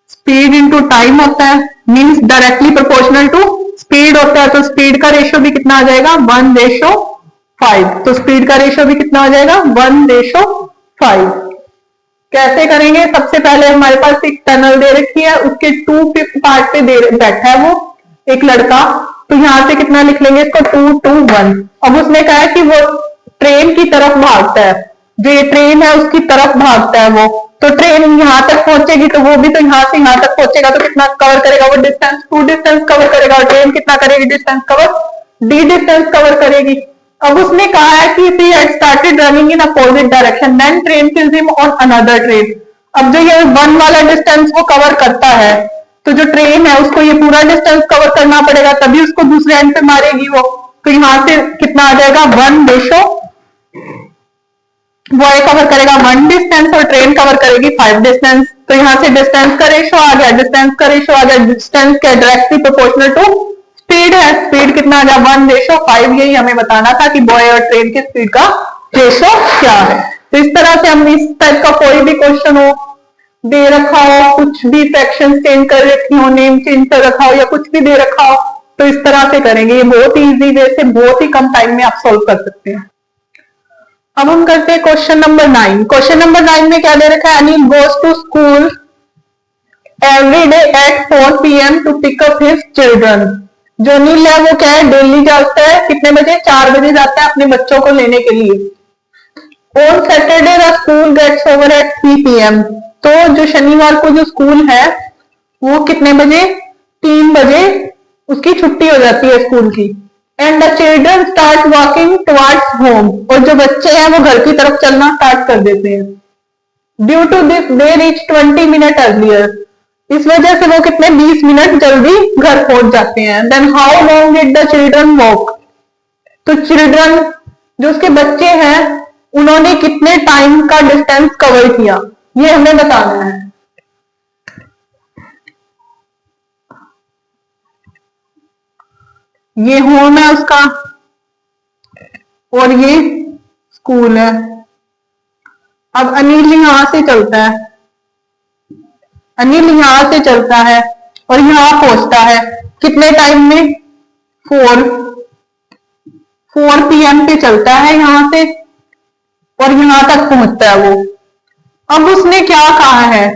स्पीड इंटू टाइम होता है, means directly proportional to speed होता है। तो स्पीड का रेशो भी कितना आ जाएगा? 1:5। तो स्पीड का रेशो भी कितना हो जाएगा? 1:5। कैसे करेंगे? सबसे पहले हमारे पास एक टनल दे रखी है, उसके 2/5 पार्ट पे बैठा है वो एक लड़का, तो यहां से कितना लिख लेंगे इसको? 2 to 1। अब उसने कहा है कि वो ट्रेन की तरफ भागता है, जो ये ट्रेन है उसकी तरफ भागता है वो, तो ट्रेन यहां तक पहुंचेगी तो वो भी तो यहां से यहां तक पहुंचेगा तो कितना कवर करेगा वो डिस्टेंस? 2 डिस्टेंस कवर करेगा। और ट्रेन कितना करेगी distance cover? D distance cover करेगी। अब उसने कहा है कि he had started running in opposite direction then train kills him on another train। अब जो ये वन वाला डिस्टेंस वो कवर करता है, तो जो ट्रेन है उसको ये पूरा डिस्टेंस कवर करना पड़ेगा, तभी उसको दूसरे एंड पे मारेगी वो। तो यहां से कितना आ जाएगा, 1 बॉय कवर करेगा 1 डिस्टेंस और ट्रेन कवर करेगी 5 डिस्टेंस। तो यहां से डिस्टेंस का रेशो आ गया, डिस्टेंस का रेशो आ गया, डिस्टेंस क्या डायरेक्टली प्रोपोर्शनल टू स्पीड है, स्पीड कितना आ गया 1:5। यही हमें बताना था कि बॉय और ट्रेन की स्पीड का रेशो क्या है। तो इस तरह से हम इस टाइप का कोई भी क्वेश्चन हो, दे रखा हो, कुछ भी फ्रैक्शन चेंज कर रखी हो, नेम चेंज कर रखा हो या कुछ भी दे रखा हो, तो इस तरह से करेंगे। ये बहुत इजी वे से बहुत ही कम टाइम में आप सोल्व कर सकते हैं। अब हम करते हैं क्वेश्चन नंबर 9। क्वेश्चन नंबर 9 में क्या दे रखा है, Anil goes to school every day at 4 PM to pick up his children. जो अनिल है वो क्या है, डेली जाता है, कितने बजे, 4 बजे जाता है अपने बच्चों को लेने के लिए। On Saturday the school gets over at 3 PM। तो जो शनिवार को जो स्कूल है वो कितने बजे, 3 बजे उसकी छुट्टी हो जाती है स्कूल की। And the children start walking towards home. और जो बच्चे हैं वो घर की तरफ चलना स्टार्ट कर देते हैं। Due to this they reach 20 minute earlier. इस वजह से वो कितने 20 मिनट जल्दी घर पहुंच जाते हैं। Then how long did the children walk. तो चिल्ड्रन जो उसके बच्चे हैं उन्होंने कितने टाइम का डिस्टेंस कवर किया, ये हमें बताना है। ये होम है उसका और ये स्कूल है। अब अनिल यहां से चलता है, अनिल यहां से चलता है और यहां पहुंचता है कितने टाइम में, 4 PM पे चलता है यहां से और यहां तक पहुंचता है वो। अब उसने क्या कहा है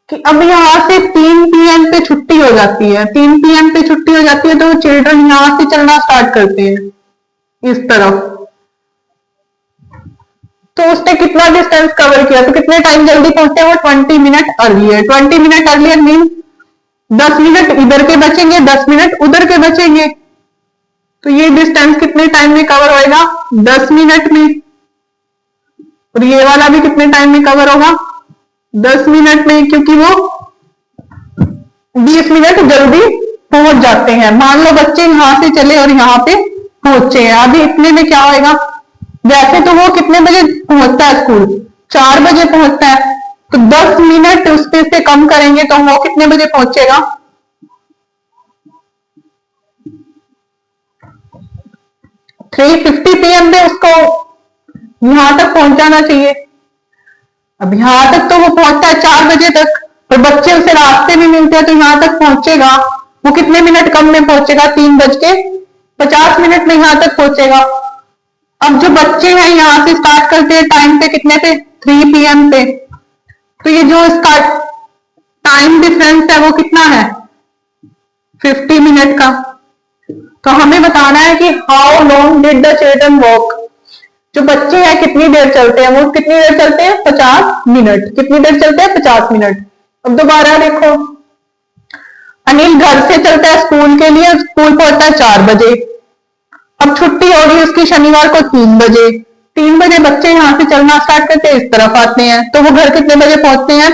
कि अब यहां से 3 PM पे छुट्टी हो जाती है, 3 PM पे छुट्टी हो जाती है तो चिल्ड्रन यहां से चलना स्टार्ट करते हैं इस तरफ। तो उसने कितना डिस्टेंस कवर किया, तो कितने टाइम जल्दी पहुंचे वो, 20 minute earlier. 20 minute earlier mean 10 minute इधर के बचेंगे, 10 मिनट उधर के बचेंगे। तो ये डिस्टेंस कितने टाइम में कवर होएगा, 10 मिनट में। और ये वाला भी कितने टाइम में कवर होगा, 10 मिनट में, क्योंकि वो 20 मिनट जल्दी पहुंच जाते हैं। मान लो बच्चे यहां से चले और यहां पे पहुंचे हैं, अभी इतने में क्या होएगा, वैसे तो वो कितने बजे पहुंचता है स्कूल, 4 बजे पहुंचता है, तो 10 मिनट उससे से कम करेंगे तो वो कितने बजे पहुंचेगा, 3:50 PM पे उसको यहां तक पहुंच जाना चाहिए। अब यहां तक तो वो पहुंचता है 4 बजे तक, और बच्चे उसे रास्ते में मिलते हैं तो यहां तक पहुंचेगा वो कितने मिनट कम में पहुंचेगा, 3:50 मिनट में यहां तक पहुंचेगा। अब जो बच्चे हैं यहां से स्टार्ट करते हैं टाइम पे कितने पे, 3 PM पे, तो ये जो इसका टाइम डिफरेंस है वो कितना है, 50 मिनट का। तो हमें बताना है कि how long did the children walk. जो बच्चे हैं कितनी देर चलते हैं, वो कितनी देर चलते हैं, 50 मिनट। कितनी देर चलते हैं, 50 मिनट। अब दोबारा देखो, अनिल घर से चलता है स्कूल के लिए, स्कूल पहुंचता है 4 बजे। अब छुट्टी हो रही है उसकी शनिवार को 3 बजे। 3 बजे बच्चे यहां से चलना स्टार्ट करते हैं, इस तरफ आते हैं, तो वो घर कितने बजे पहुंचते हैं,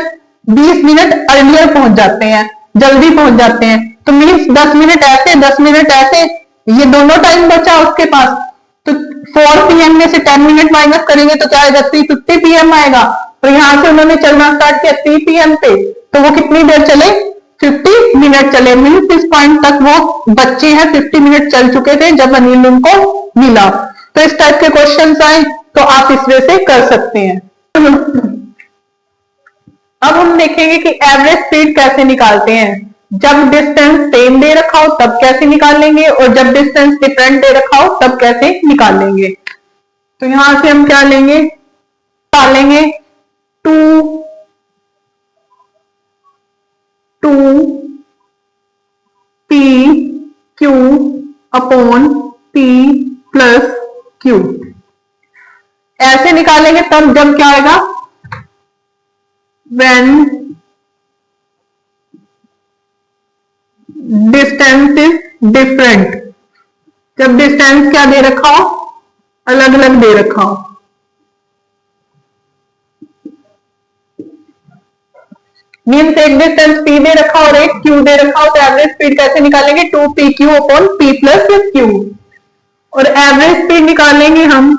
20 मिनट अर्लियर पहुंच जाते हैं, जल्दी पहुंच जाते हैं। तो मीन्स 10 मिनट ऐसे, 10 मिनट ऐसे, ये दोनों टाइम बचा उसके पास। तो 4 PM में से 10 मिनट माइनस करेंगे तो क्या आएगा, 3:50 PM आएगा। तो यहां से उन्होंने चलना स्टार्ट किया 3 PM पे, तो वो कितनी देर चले, 50 मिनट चले। मीन्स इस पॉइंट तक वो बच्चे हैं 50 मिनट चल चुके थे जब अनिल उनको मिला। तो इस टाइप के क्वेश्चन आए तो आप इस वे से कर सकते हैं। अब हम देखेंगे कि एवरेज स्पीड कैसे निकालते हैं। जब डिस्टेंस सेम दे रखा हो तब कैसे निकालेंगे, और जब डिस्टेंस डिफरेंट दे रखा हो तब कैसे निकालेंगे। तो यहां से हम क्या लेंगे, निकालेंगे 2p q p plus q। ऐसे निकालेंगे तब जब क्या आएगा, when डिस्टेंस इज डिफरेंट। जब डिस्टेंस क्या दे रखा हो, अलग अलग दे रखा हो। मीन्स एक डिस्टेंस पी दे रखा और एक क्यू दे रखा हो, तो एवरेज स्पीड कैसे निकालेंगे? 2pq upon p plus Q. और एवरेज स्पीड निकालेंगे हम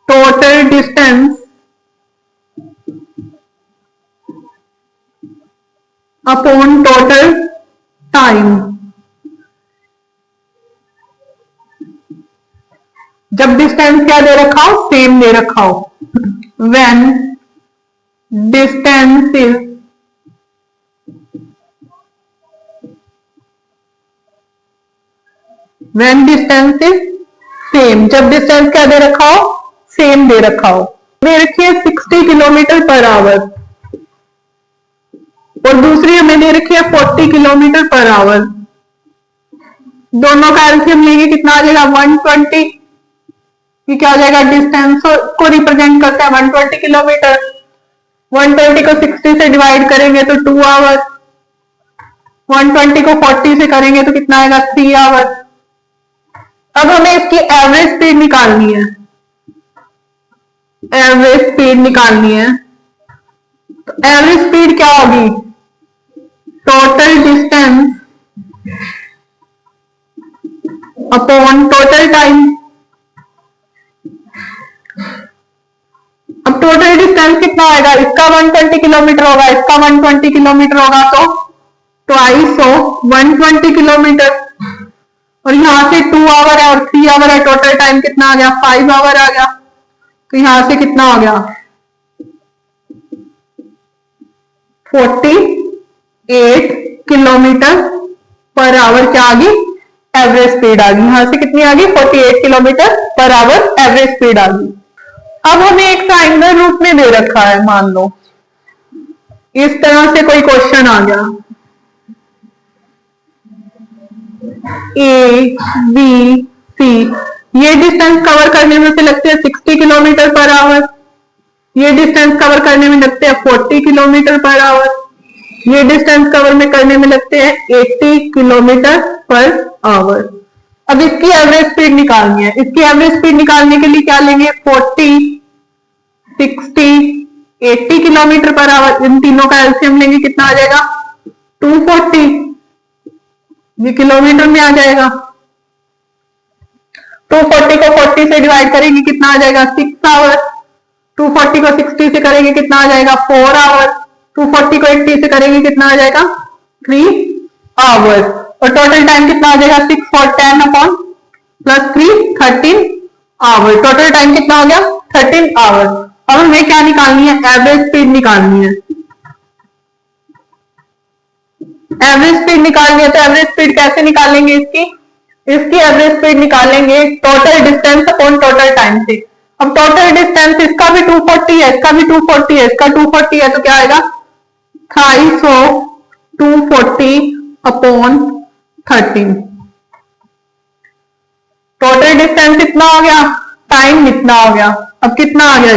total distance upon total time. जब डिस्टेंस क्या दे रखा हो? सेम दे रखा हो। When distance is when distance is same, जब डिस्टेंस क्या दे रखा हो? सेम दे रखा हो। दे रखी है 60 किलोमीटर पर आवर और दूसरी हमें दे रखी है 40 किलोमीटर पर आवर। दोनों का एलसीएम लेंगे कितना आ जाएगा? 120। ये क्या आ जाएगा? डिस्टेंस को रिप्रेजेंट करता है 120 किलोमीटर। 120 को 60 से डिवाइड करेंगे तो 2 आवर। 120 को 40 से करेंगे तो कितना आएगा? 3 आवर। अब हमें इसकी एवरेज स्पीड निकालनी है। एवरेज स्पीड निकालनी है तो एवरेज स्पीड क्या होगी? Total distance upon total time. अब टोटल डिस्टेंस कितना आएगा? इसका 120 किलोमीटर होगा, इसका 120 किलोमीटर होगा, तो ट्वाइस ऑफ 120 किलोमीटर। और यहां से 2 आवर है और 3 आवर है, टोटल टाइम कितना आ गया? 5 आवर आ गया। तो यहां से कितना हो गया? 48 किलोमीटर पर आवर क्या आ गई? एवरेज स्पीड आ गई। यहां से कितनी आ गई? 48 kilometre per our average speed आ गई। अब हमें एक ट्राइंगल रूप में दे रखा है, मान लो इस तरह से कोई क्वेश्चन आ गया, ए बी सी। ये डिस्टेंस कवर करने में से लगते हैं 60 किलोमीटर पर आवर, ये डिस्टेंस कवर करने में लगते हैं 40 किलोमीटर पर आवर, ये डिस्टेंस कवर में करने में लगते हैं 80 किलोमीटर पर आवर। अब इसकी एवरेज स्पीड निकालनी है। इसकी एवरेज स्पीड निकालने के लिए क्या लेंगे? 40, 60, 80 किलोमीटर पर आवर। इन तीनों का एलसीएम लेंगे, कितना आ जाएगा? 240। ये किलोमीटर में आ जाएगा। 240 को 40 से डिवाइड करेंगे, कितना आ जाएगा? 6 आवर। 240 को 60 से करेंगे, कितना आ जाएगा? 4 आवर। 240 को 80 से करेंगे, कितना आ जाएगा? 3 आवर। और टोटल टाइम कितना आ जाएगा? 6 और 10 upon plus 3, 13 hour. Total time कितना हो गया? 13 आवर। अब हमें क्या निकालनी है? एवरेज स्पीड निकालनी है। एवरेज स्पीड निकालनी है तो एवरेज स्पीड कैसे निकालेंगे? इसकी एवरेज स्पीड निकालेंगे total distance upon total time से। अब टोटल डिस्टेंस इसका भी 240 है, इसका भी 240 है, इसका 240 है, तो क्या आएगा? 240 अपॉन 13। टोटल डिस्टेंस इतना हो गया, टाइम इतना हो गया। अब कितना आ गया?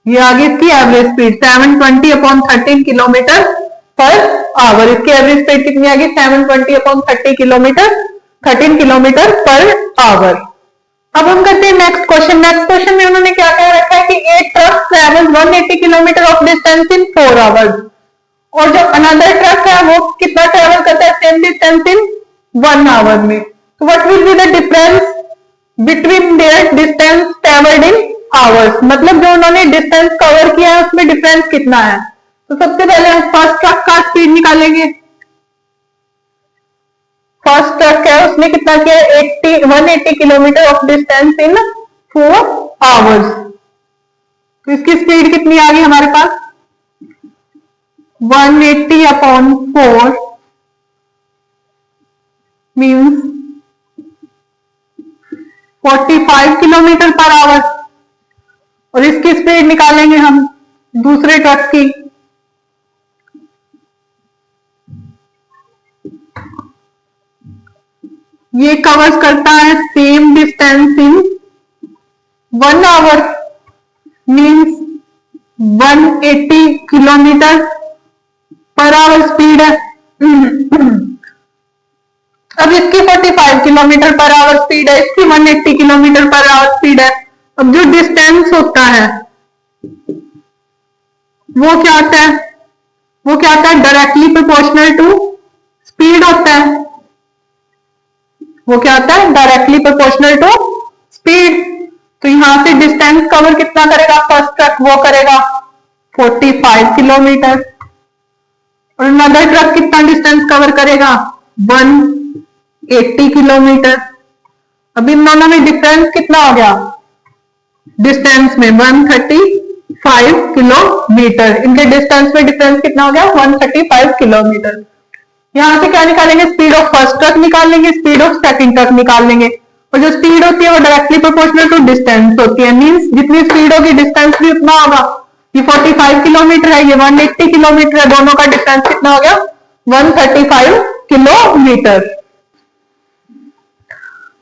ये आ गई इसकी average speed 720 upon 13 kilometre per our. इसकी एवरेज स्पीड कितनी आ गई? 720 upon 30 kilometre 13 kilometre per our. अब हम करते हैं नेक्स्ट क्वेश्चन। नेक्स्ट क्वेश्चन में उन्होंने क्या कह रखा है कि एक truck travel 180 kilometre of distance in 4 hours, और जो अनदर ट्रक है वो कितना ट्रेवल करता है? सेम डिस्टेंस इन 1 आवर में। तो what will be the difference between their distance travelled in hours? मतलब जो उन्होंने डिस्टेंस कवर किया है उसमें डिफरेंस कितना है? तो सबसे पहले हम फर्स्ट ट्रक का स्पीड निकालेंगे। फर्स्ट ट्रक है उसने कितना किया? 180 kilometre of distance in 4 hours. तो इसकी स्पीड कितनी आ गई हमारे पास? 180 upon 4 means 45 kilometre per our. और इसकी स्पीड निकालेंगे हम दूसरे ट्रक की। ये कवर्स करता है same distance in 1 hour, means 180 kilometre per hour speed है। अब इसकी 45 किलोमीटर पर आवर स्पीड है, इसकी 180 किलोमीटर पर आवर स्पीड है। अब जो डिस्टेंस होता है वो क्या आता है, वो क्या आता है, डायरेक्टली प्रोपोर्शनल टू स्पीड होता है। वो क्या आता है, डायरेक्टली प्रोपोर्शनल टू स्पीड। तो यहां से डिस्टेंस कवर कितना करेगा फर्स्ट ट्रक, वो करेगा 45 किलोमीटर, और अनदर ट्रक कितना डिस्टेंस कवर करेगा 180 किलोमीटर। अब इन दोनों में डिफरेंस कितना हो गया, डिस्टेंस में 135 किलोमीटर, इनके डिस्टेंस में डिफरेंस कितना हो गया 135 किलोमीटर। यहां से क्या निकालेंगे, स्पीड ऑफ फर्स्ट ट्रक निकाल लेंगे, स्पीड ऑफ सेकंड ट्रक निकाल लेंगे, और जो स्पीड होती है वो डायरेक्टली प्रोपोर्शनल टू डिस्टेंस होती है, मींस जितनी स्पीड होगी डिस्टेंस भी उतना होगा। ये 45 किलोमीटर है, ये 180 किलोमीटर है, दोनों का डिस्टेंस कितना हो गया 135 किलोमीटर।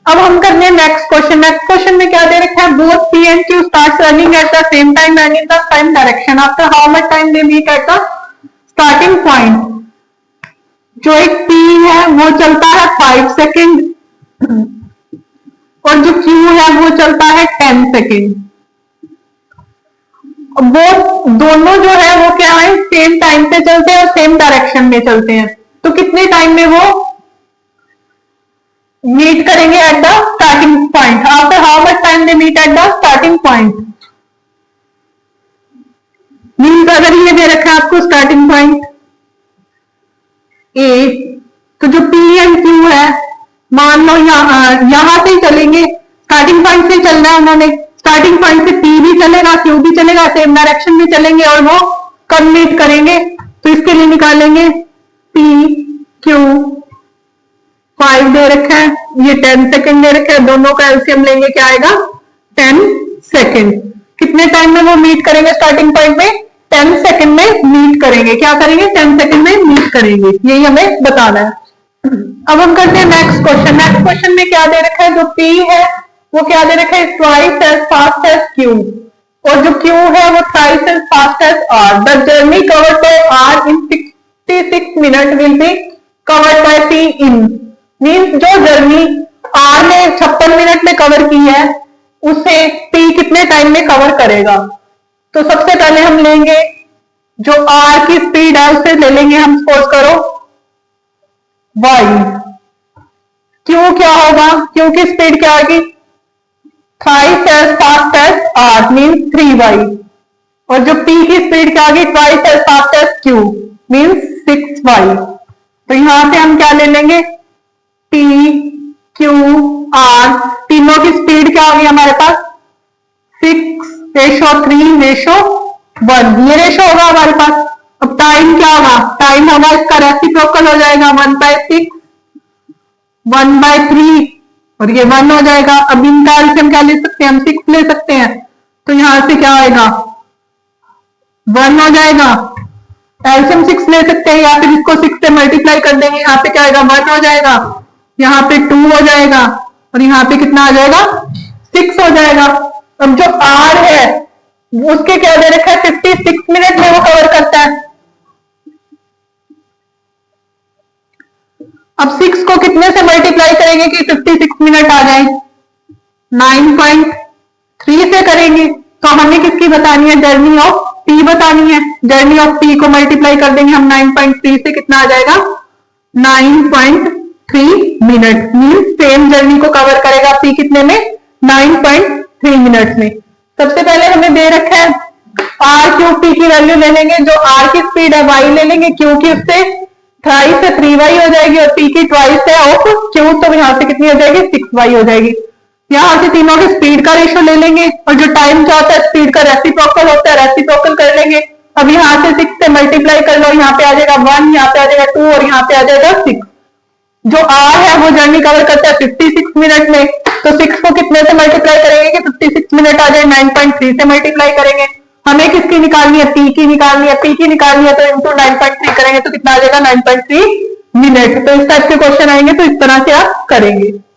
अब हम करते हैं नेक्स्ट क्वेश्चन। नेक्स्ट क्वेश्चन में क्या दे रखा है, both P and Q start running at the same time and in the same direction, after how much time they meet at the starting point. जो एक पी है वो चलता है 5 सेकेंड और जो क्यू है वो चलता है 10 सेकेंड। वो दोनों जो है वो क्या है, सेम टाइम पे चलते हैं और सेम डायरेक्शन में चलते हैं। तो कितने टाइम में वो मीट करेंगे at the starting point, after how much time they meet at the starting point. Means अगर ये दे रखा है आपको स्टार्टिंग पॉइंट ए, तो जो पी एंड क्यू है मान लो यहां से ही चलेंगे, स्टार्टिंग पॉइंट से चलना है उन्होंने, स्टार्टिंग पॉइंट से पी भी चलेगा क्यू भी चलेगा, सेम डायरेक्शन में चलेंगे और वो कब मीट करेंगे। तो इसके लिए निकालेंगे पी क्यू, 5 दे रखा है, ये 10 सेकेंड दे रखा है, दोनों का एलसीएम लेंगे क्या आएगा 10 सेकेंड। कितने टाइम में वो मीट करेंगे स्टार्टिंग पॉइंट में, 10 सेकेंड में मीट करेंगे। क्या करेंगे 10 सेकेंड में मीट करेंगे, यही हमें बताना है। अब हम करते हैं नेक्स्ट क्वेश्चन। नेक्स्ट क्वेश्चन में क्या दे रखा है, जो P है वो क्या दे रखा है, twice as fast as Q, और जो Q है वो thrice as fast as R। The journey covered by R in 66 minute will be covered by P in, means जो जर्नी R ने 56 मिनट में कवर की है उसे P कितने टाइम में कवर करेगा। तो सबसे पहले हम लेंगे जो R की स्पीड है उसे ले लेंगे हम, सपोज करो y। क्यों क्या होगा, क्यों की स्पीड क्या होगी thrice as fast as R means 3y, और जो P की स्पीड क्या होगी twice as fast as Q means 6y। तो यहां से हम क्या ले लेंगे P Q R, तीनों की स्पीड क्या होगी हमारे पास 6:3:1, ये रेशो होगा हमारे पास। अब टाइम क्या होगा, टाइम होगा इसका रेसिप्रोकल हो जाएगा 1/6, 1/3 और ये 1 हो जाएगा। अब इनका एलसीएम क्या ले सकते हैं हम, 6 ले सकते हैं। तो यहां से क्या आएगा 1 हो जाएगा, एलसीएम 6 ले सकते हैं, या फिर इसको 6 से मल्टीप्लाई कर देंगे, यहाँ पे क्या आएगा 1 हो जाएगा, यहाँ पे 2 हो जाएगा और यहाँ पे कितना आ जाएगा 6 हो जाएगा। अब जो R है उसके क्या दे रखा है 56 मिनट में वो कवर करता है। अब 6 को कितने से मल्टीप्लाई करेंगे कि 56 मिनट आ जाए, 9.3 से करेंगे। तो हमें किसकी बतानी है, जर्नी ऑफ P बतानी है। जर्नी ऑफ P को मल्टीप्लाई कर देंगे हम 9.3 से, कितना आ जाएगा 9.3 मिनट, मीन्स सेम जर्नी को कवर करेगा P कितने में 9.3 मिनट में। सबसे पहले हमें दे रखा है R क्यू P की वैल्यू ले लेंगे, जो R की स्पीड है y ले लेंगे, Q की उससे थ्राइस से 3y हो जाएगी और P की ट्वाइस है ऑफ Q, तो यहाँ से कितनी हो जाएगी 6y हो जाएगी। यहाँ से तीनों की स्पीड का रेशो ले लेंगे और जो टाइम क्या होता है स्पीड का रेसिप्रोकल होता है, रेसिप्रोकल कर लेंगे। अब यहाँ से 6 से मल्टीप्लाई कर लो, यहाँ पे आ जाएगा 1, यहाँ पे आ जाएगा 2 और यहाँ पे आ जाएगा 6। जो R है वो जर्नी कवर करता है 56 मिनट में, तो 6 को कितने से मल्टीप्लाई करेंगे कि 56 मिनट आ जाए, 9.3 से मल्टीप्लाई करेंगे। हमें किसकी निकालनी है, P की निकालनी है, P की निकालनी है तो इंटू 9.3 करेंगे तो कितना आ जाएगा 9.3 मिनट। तो इस टाइप के क्वेश्चन आएंगे तो इस तरह से आप करेंगे।